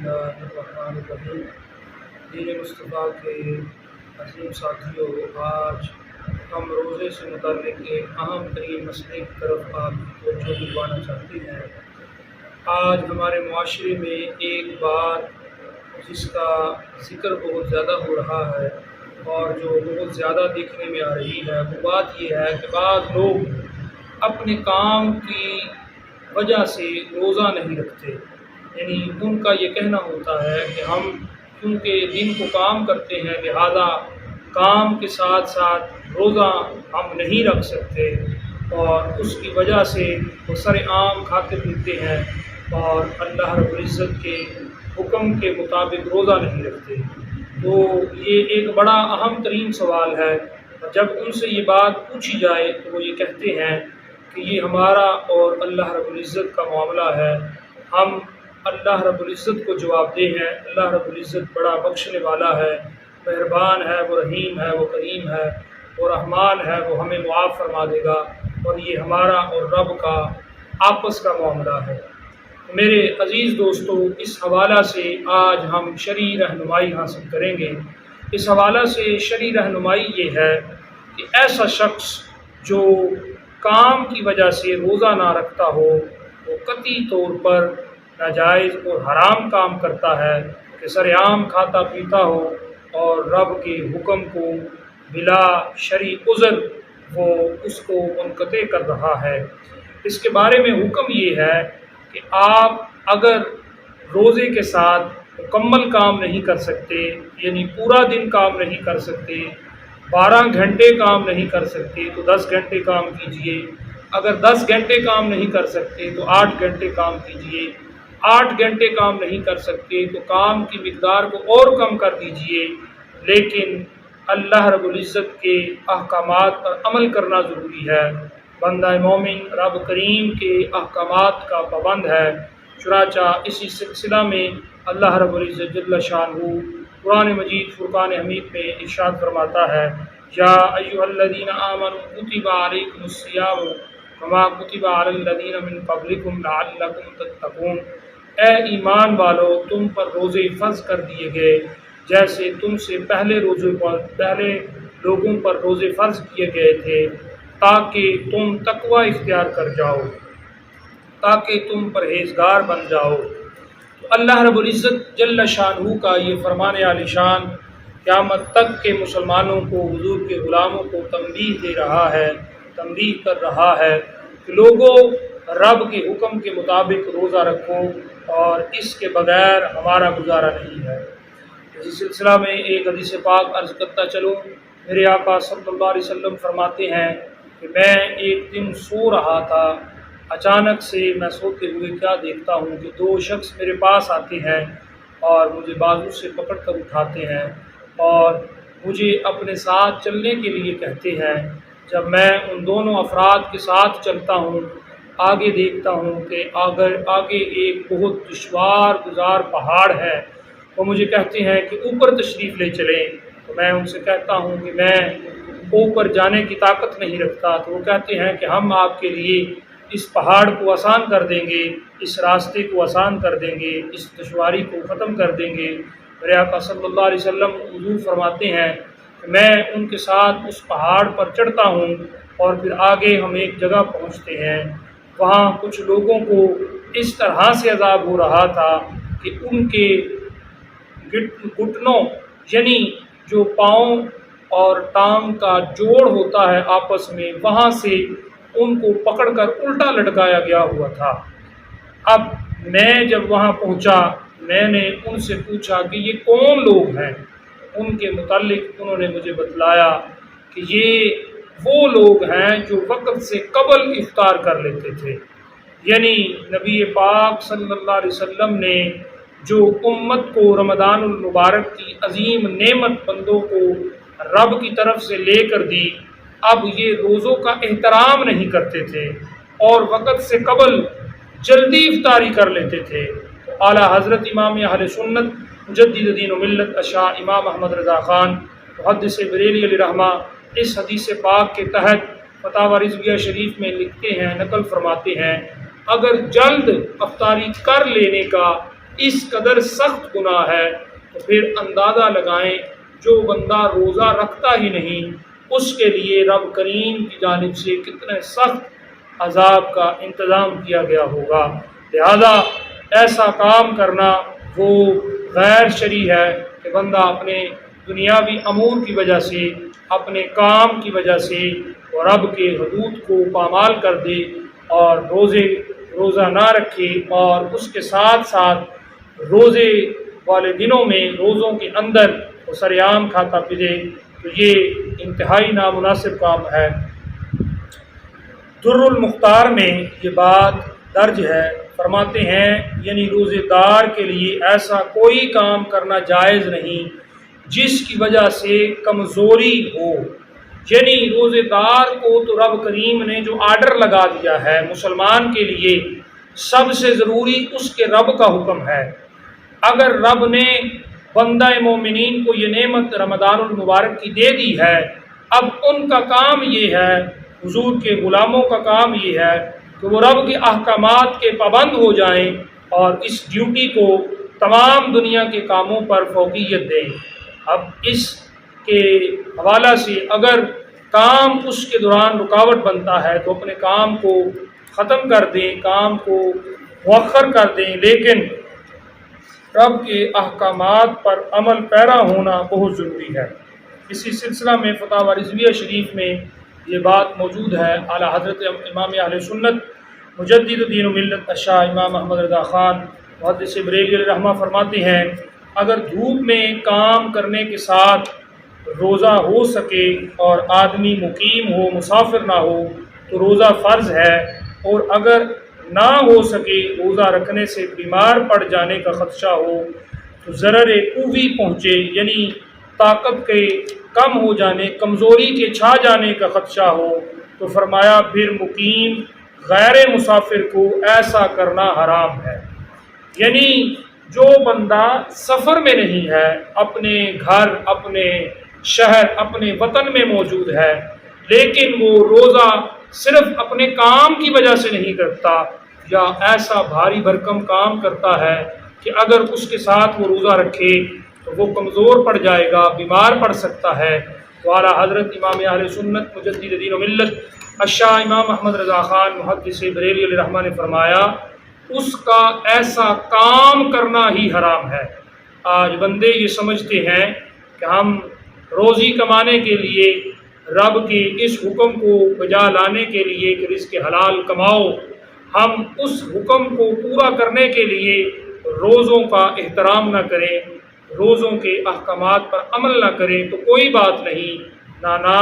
اللہ الرحمن الرحیم۔ دین مصطفیٰ کے عظیم ساتھیوں، آج ہم روزے سے متعلق ایک اہم ترین مسئلے کی طرف آپ کی توجہ دلوانا چاہتے ہیں۔ آج ہمارے معاشرے میں ایک بات جس کا ذکر بہت زیادہ ہو رہا ہے اور جو بہت زیادہ دیکھنے میں آ رہی ہے، وہ بات یہ ہے کہ بعض لوگ اپنے کام کی وجہ سے روزہ نہیں رکھتے۔ یعنی ان کا یہ کہنا ہوتا ہے کہ ہم کیونکہ دن کو کام کرتے ہیں، لہذا کام کے ساتھ ساتھ روزہ ہم نہیں رکھ سکتے، اور اس کی وجہ سے وہ سر عام کھاتے پیتے ہیں اور اللہ رب العزت کے حکم کے مطابق روزہ نہیں رکھتے۔ تو یہ ایک بڑا اہم ترین سوال ہے، اور جب ان سے یہ بات پوچھی جائے تو وہ یہ کہتے ہیں کہ یہ ہمارا اور اللہ رب العزت کا معاملہ ہے، ہم اللہ رب العزت کو جواب دہ ہیں۔ اللہ رب العزت بڑا بخشنے والا ہے، مہربان ہے، وہ رحیم ہے، وہ کریم ہے، وہ رحمان ہے، وہ ہمیں معاف فرما دے گا، اور یہ ہمارا اور رب کا آپس کا معاملہ ہے۔ میرے عزیز دوستو، اس حوالہ سے آج ہم شرعی رہنمائی حاصل کریں گے۔ اس حوالہ سے شرعی رہنمائی یہ ہے کہ ایسا شخص جو کام کی وجہ سے روزہ نہ رکھتا ہو، وہ قطعی طور پر ناجائز اور حرام کام کرتا ہے، کہ سر عام کھاتا پیتا ہو اور رب کے حکم کو بلا شرعی عذر وہ اس کو منقطع کر رہا ہے۔ اس کے بارے میں حکم یہ ہے کہ آپ اگر روزے کے ساتھ مکمل کام نہیں کر سکتے، یعنی پورا دن کام نہیں کر سکتے، 12 گھنٹے کام نہیں کر سکتے تو 10 گھنٹے کام کیجئے، اگر 10 گھنٹے کام نہیں کر سکتے تو 8 گھنٹے کام کیجئے، 8 گھنٹے کام نہیں کر سکتے تو کام کی مقدار کو اور کم کر دیجئے، لیکن اللہ رب العزت کے احکامات پر عمل کرنا ضروری ہے۔ بندہ مومن رب کریم کے احکامات کا پابند ہے۔ چنانچہ اسی سلسلہ میں اللہ رب العزت جل شانہ قرآن مجید فرقان حمید میں ارشاد فرماتا ہے، یا ایھا الذین آمنوا کتب علیکم الصیام کما کتب علی الذین من قبلکم لعلکم تتقون۔ اے ایمان والو، تم پر روزے فرض کر دیے گئے جیسے تم سے پہلے لوگوں پر روزے فرض کیے گئے تھے، تاکہ تم تقوی اختیار کر جاؤ، تاکہ تم پرہیزگار بن جاؤ۔ تو اللہ رب العزت جل شانہ کا یہ فرمان عالی شان قیامت تک کے مسلمانوں کو، حضور کے غلاموں کو تنبیہ دے رہا ہے، تنبیہ کر رہا ہے کہ لوگوں رب کے حکم کے مطابق روزہ رکھو، اور اس کے بغیر ہمارا گزارا نہیں ہے۔ اسی سلسلہ میں ایک حدیث پاک عرض کرتا چلوں۔ میرے آقا صلی اللہ علیہ وسلم فرماتے ہیں کہ میں ایک دن سو رہا تھا، اچانک سے میں سوتے ہوئے کیا دیکھتا ہوں کہ 2 شخص میرے پاس آتے ہیں اور مجھے بازو سے پکڑ کر اٹھاتے ہیں اور مجھے اپنے ساتھ چلنے کے لیے کہتے ہیں۔ جب میں ان دونوں افراد کے ساتھ چلتا ہوں، آگے دیکھتا ہوں کہ آگے ایک بہت دشوار گزار پہاڑ ہے۔ وہ مجھے کہتے ہیں کہ اوپر تشریف لے چلیں، تو میں ان سے کہتا ہوں کہ میں اوپر جانے کی طاقت نہیں رکھتا۔ تو وہ کہتے ہیں کہ ہم آپ کے لیے اس پہاڑ کو آسان کر دیں گے، اس راستے کو آسان کر دیں گے، اس دشواری کو ختم کر دیں گے۔ میرے آقا صلی اللہ علیہ وسلم حضور فرماتے ہیں کہ میں ان کے ساتھ اس پہاڑ پر چڑھتا ہوں، اور پھر آگے ہم ایک جگہ پہنچتے ہیں۔ وہاں کچھ لوگوں کو اس طرح سے عذاب ہو رہا تھا کہ ان کے گھٹنوں، یعنی جو پاؤں اور ٹانگ کا جوڑ ہوتا ہے آپس میں، وہاں سے ان کو پکڑ کر الٹا لٹکایا گیا ہوا تھا۔ اب میں جب وہاں پہنچا، میں نے ان سے پوچھا کہ یہ کون لوگ ہیں؟ ان کے متعلق انہوں نے مجھے بتلایا کہ یہ وہ لوگ ہیں جو وقت سے قبل افطار کر لیتے تھے۔ یعنی نبی پاک صلی اللہ علیہ وسلم نے جو امت کو رمضان المبارک کی عظیم نعمت بندوں کو رب کی طرف سے لے کر دی، اب یہ روزوں کا احترام نہیں کرتے تھے اور وقت سے قبل جلدی افطاری کر لیتے تھے۔ تو اعلیٰ حضرت امام اہل سنت مجدد دین و ملت اشاع امام احمد رضا خان محدث بریلی علیہ رحمہ اس حدیث پاک کے تحت فتاوی رضویہ شریف میں لکھتے ہیں، نقل فرماتے ہیں، اگر جلد افطاری کر لینے کا اس قدر سخت گناہ ہے، تو پھر اندازہ لگائیں جو بندہ روزہ رکھتا ہی نہیں اس کے لیے رب کریم کی جانب سے کتنے سخت عذاب کا انتظام کیا گیا ہوگا۔ لہذا ایسا کام کرنا وہ غیر شرعی ہے کہ بندہ اپنے دنیاوی امور کی وجہ سے، اپنے کام کی وجہ سے اور رب کے حدود کو پامال کر دے اور روزہ نہ رکھے، اور اس کے ساتھ ساتھ روزے والے دنوں میں روزوں کے اندر وہ سریعام کھاتا پیے، تو یہ انتہائی نامناسب کام ہے۔ در المختار میں یہ بات درج ہے، فرماتے ہیں یعنی روزے دار کے لیے ایسا کوئی کام کرنا جائز نہیں جس کی وجہ سے کمزوری ہو، یعنی روزے دار کو تو رب کریم نے جو آرڈر لگا دیا ہے مسلمان کے لیے، سب سے ضروری اس کے رب کا حکم ہے۔ اگر رب نے بندہ مومنین کو یہ نعمت رمضان المبارک کی دے دی ہے، اب ان کا کام یہ ہے، حضور کے غلاموں کا کام یہ ہے کہ وہ رب کے احکامات کے پابند ہو جائیں اور اس ڈیوٹی کو تمام دنیا کے کاموں پر فوقیت دیں۔ اب اس کے حوالہ سے اگر کام اس کے دوران رکاوٹ بنتا ہے تو اپنے کام کو ختم کر دیں، کام کو مؤخر کر دیں، لیکن رب کے احکامات پر عمل پیرا ہونا بہت ضروری ہے۔ اسی سلسلہ میں فتاوی رضویہ شریف میں یہ بات موجود ہے۔ اعلیٰ حضرت امام اہل سنت مجدد دین و ملت شاہ امام احمد رضا خان محدث بریلوی علیہ رحمہ فرماتے ہیں اگر دھوپ میں کام کرنے کے ساتھ روزہ ہو سکے اور آدمی مقیم ہو، مسافر نہ ہو تو روزہ فرض ہے، اور اگر نہ ہو سکے، روزہ رکھنے سے بیمار پڑ جانے کا خدشہ ہو تو ضرر قوی پہنچے یعنی طاقت کے کم ہو جانے، کمزوری کے چھا جانے کا خدشہ ہو تو فرمایا پھر مقیم غیر مسافر کو ایسا کرنا حرام ہے۔ یعنی جو بندہ سفر میں نہیں ہے، اپنے گھر، اپنے شہر، اپنے وطن میں موجود ہے، لیکن وہ روزہ صرف اپنے کام کی وجہ سے نہیں کرتا، یا ایسا بھاری بھرکم کام کرتا ہے کہ اگر اس کے ساتھ وہ روزہ رکھے تو وہ کمزور پڑ جائے گا، بیمار پڑ سکتا ہے، تو اعلیٰ حضرت امام اہل سنت مجدد دین و ملت الشاہ امام احمد رضا خان محدث بریلوی علیہ رحمہ نے فرمایا اس کا ایسا کام کرنا ہی حرام ہے۔ آج بندے یہ سمجھتے ہیں کہ ہم روزی کمانے کے لیے، رب کے اس حکم کو بجا لانے کے لیے کہ رزق حلال کماؤ، ہم اس حکم کو پورا کرنے کے لیے روزوں کا احترام نہ کریں، روزوں کے احکامات پر عمل نہ کریں تو کوئی بات نہیں۔ نانا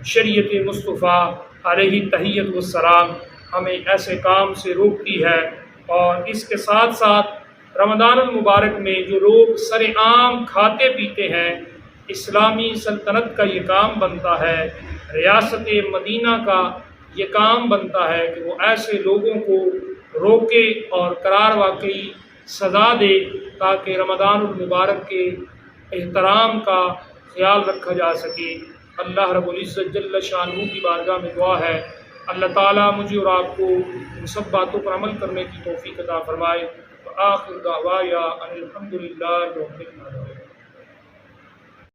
شریعت مصطفیٰ علیہ تحیت والسلام ہمیں ایسے کام سے روکتی ہے، اور اس کے ساتھ ساتھ رمضان المبارک میں جو لوگ سر عام کھاتے پیتے ہیں، اسلامی سلطنت کا یہ کام بنتا ہے، ریاست مدینہ کا یہ کام بنتا ہے کہ وہ ایسے لوگوں کو روکے اور قرار واقعی سزا دے تاکہ رمضان المبارک کے احترام کا خیال رکھا جا سکے۔ اللہ رب العزت جل شانہ کی بارگاہ میں دعا ہے اللہ تعالیٰ مجھے اور آپ کو ان سب باتوں پر عمل کرنے کی توفیق عطا فرمائے۔ وآخر دعوایا ان الحمد للہ رب العالمین۔